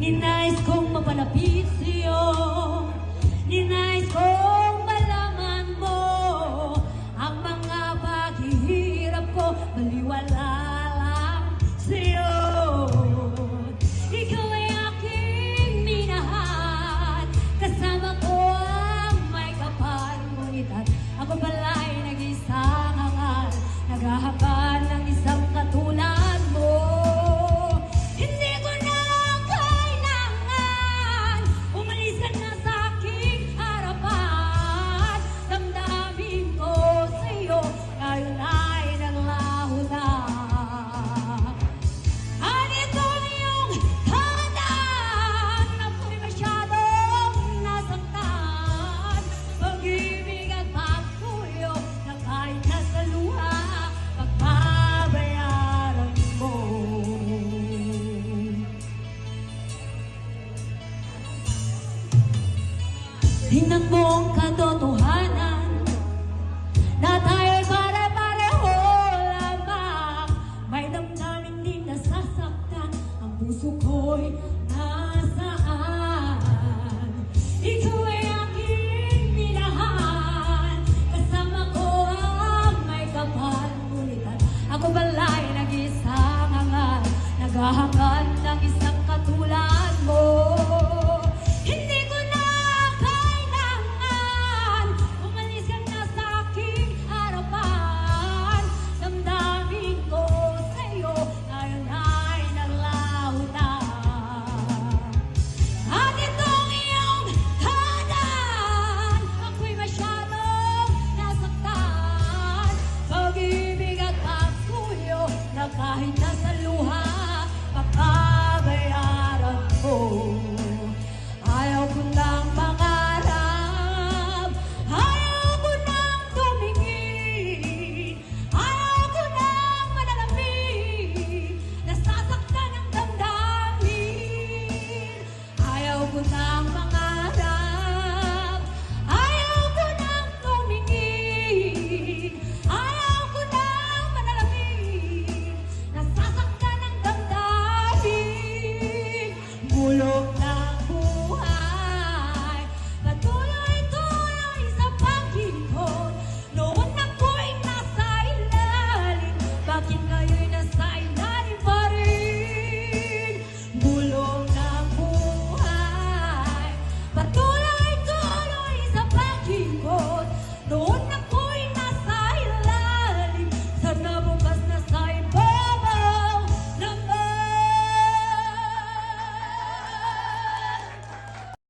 Ninais kong mapalapit sa'yo, ninais kong malaman mo ang mga paghihirap ko, baliwala lang sa'yo. Ikaw ay aking minahal, kasama ko ang may kapal, ngunit at ako pala'y nag-isang hangal, naghahangal ng isang katulad mo. Hindi ko na kailangan umalis ka na sa aking harapan. Damdamin ko sa'yo ngayon ay naglaho na. At ito ang iyong kahandaan, ako'y masyadong nasaktan. Pag-ibig at pagpuyo na kahit nasa luha, pagbabayaran mo. Tingnan mo ang katotohanan na tayo'y pare-pareho lamang. May damdamin din nasasaktan, ang puso ko'y nasaan. Ikaw ay aking minahal, kasama ko ang may kapal, ngunit at ako bala'y nag-isang hangal, naghahangal ng isang katulad mo.